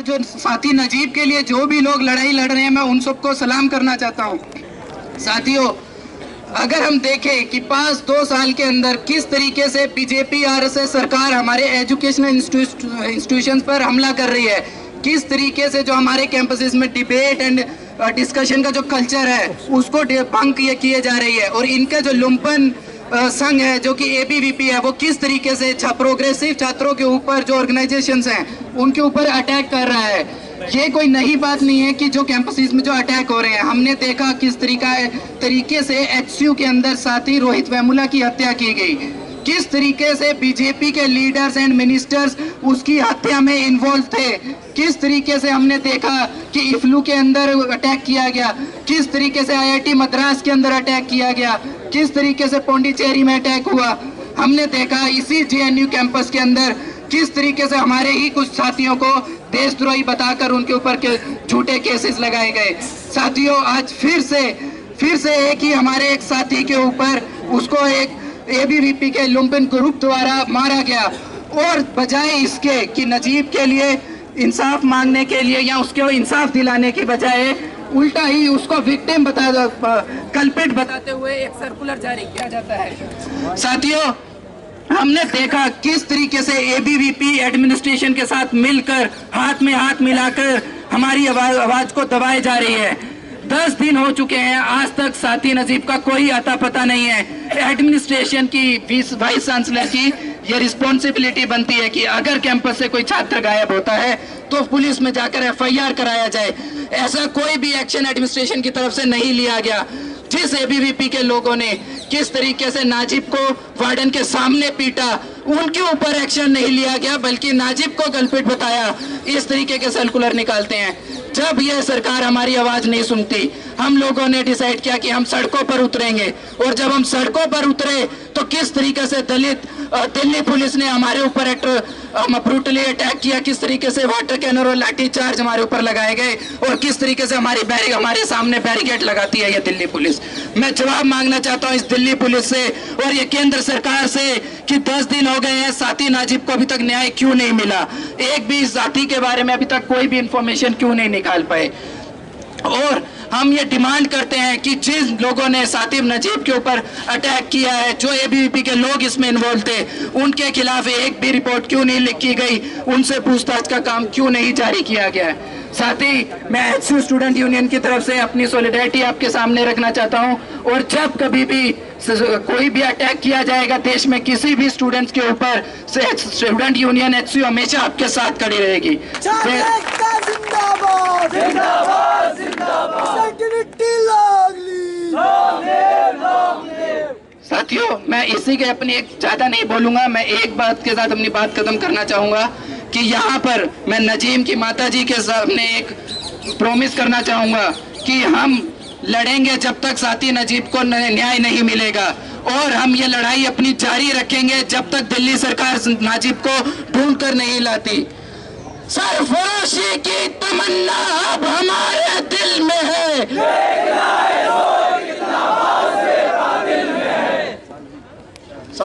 जो साथी नजीब के लिए जो भी लोग लड़ाई लड़ रहे हैं, मैं उन सबको सलाम करना चाहता हूँ। साथियों, अगर हम देखें कि पास 2 साल के अंदर किस तरीके से बीजेपी आरएसएस सरकार हमारे एजुकेशनल इंस्टीट्यूशंस पर हमला कर रही है, किस तरीके से जो हमारे कैंपसेस में डिबेट एंड डिस्कशन का जो कल्चर है उसको भंग किए जा रही है, और इनका जो लुम्पन संघ है जो कि एबीवीपी है, वो किस तरीके से प्रोग्रेसिव छात्रों के ऊपर जो ऑर्गेनाइजेशंस हैं उनके ऊपर अटैक कर रहा है। ये कोई नई बात नहीं है कि जो कैंपसेस में जो अटैक हो रहे हैं, हमने देखा किस तरीके से एचसीयू के अंदर साथी रोहित वेमुला की हत्या की गई, किस तरीके से बीजेपी के लीडर्स एंड मिनिस्टर्स उसकी हत्या में इन्वॉल्व थे, किस तरीके से हमने देखा कि इफ्लू के अंदर अटैक किया गया, किस तरीके से आईआईटी मद्रास के अंदर अटैक किया गया, किस तरीके से पौंडीचेरी में अटैक हुआ। हमने देखा इसी जेएनयू कैंपस के अंदर किस तरीके से हमारे ही कुछ साथियों को देशद्रोही बताकर उनके ऊपर झूठे केसेस लगाए गए। साथियों, आज फिर से एक ही हमारे एक साथी के ऊपर उसको एक एबीवीपी के लुम्पन ग्रुप द्वारा मारा गया, और बजाय इसके कि नजीब के लिए इंसाफ मांगने के लिए या उसके इंसाफ दिलाने की बजाय उल्टा ही उसको विक्टिम कल्प्रिट बताते हुए एक सर्कुलर जारी किया जाता है। साथियों, हमने देखा किस तरीके से एबीवीपी एडमिनिस्ट्रेशन के साथ मिलकर हाथ में हाथ मिलाकर हमारी आवाज को दबाई जा रही है। 10 दिन हो चुके हैं, आज तक साथी नजीब का कोई आता पता नहीं है। एडमिनिस्ट्रेशन की वाइस चांसलर की ये रिस्पॉन्सिबिलिटी बनती है कि अगर कैंपस से कोई छात्र गायब होता है तो पुलिस में जाकर एफआईआर कराया जाए। ऐसा कोई भी एक्शन एडमिनिस्ट्रेशन की तरफ से नहीं लिया गया। जिस एबीवीपी के लोगों ने किस तरीके से नाजिब को वार्डन के सामने पीटा, उनके ऊपर एक्शन नहीं लिया गया, बल्कि नाजिब को गलपिट बताया। इस तरीके के सर्कुलर निकालते हैं। जब यह सरकार हमारी आवाज नहीं सुनती, हम लोगों ने डिसाइड किया कि हम सड़कों पर उतरेंगे, और जब हम सड़कों पर उतरे तो किस तरीके से दिल्ली पुलिस ने हमारे ऊपर ब्रूटली अटैक किया, किस तरीके से वाटर कैनर और लाठी चार्ज हमारे ऊपर लगाए गए, और किस तरीके से हमारे सामने बैरिकेड लगाती है ये दिल्ली पुलिस। मैं जवाब मांगना चाहता हूँ इस दिल्ली पुलिस से और ये केंद्र सरकार से कि 10 दिन हो गए हैं, साथी नाजिब को अभी तक न्याय क्यों नहीं मिला? एक भी साथी के बारे में अभी तक कोई भी इंफॉर्मेशन क्यों नहीं निकाल पाए? और हम ये डिमांड करते हैं कि जिन लोगों ने साथी नजीब के ऊपर अटैक किया है, जो एबीवीपी के लोग इसमें इन्वॉल्व थे, उनके खिलाफ एक भी रिपोर्ट क्यों नहीं लिखी गई, उनसे पूछताछ का काम क्यों नहीं जारी किया गया है? साथ ही मैं एचसीयू स्टूडेंट यूनियन की तरफ से अपनी सॉलिडेरिटी आपके सामने रखना चाहता हूं, और जब कभी भी कोई भी अटैक किया जाएगा देश में किसी भी स्टूडेंट्स के ऊपर, स्टूडेंट यूनियन एचसीयू हमेशा आपके साथ खड़ी रहेगी। साथियों, मैं इसी के अपनी एक ज्यादा नहीं बोलूंगा, मैं एक बात के साथ अपनी बात खत्म करना चाहूंगा कि यहाँ पर मैं नजीम की माताजी के सामने एक प्रॉमिस करना चाहूंगा कि हम लड़ेंगे जब तक साथी नजीब को न्याय नहीं मिलेगा, और हम ये लड़ाई अपनी जारी रखेंगे जब तक दिल्ली सरकार नाजिब को ढूंढ कर नहीं लाती। सरफरोशी की तमन्ना अब हमारे दिल में है।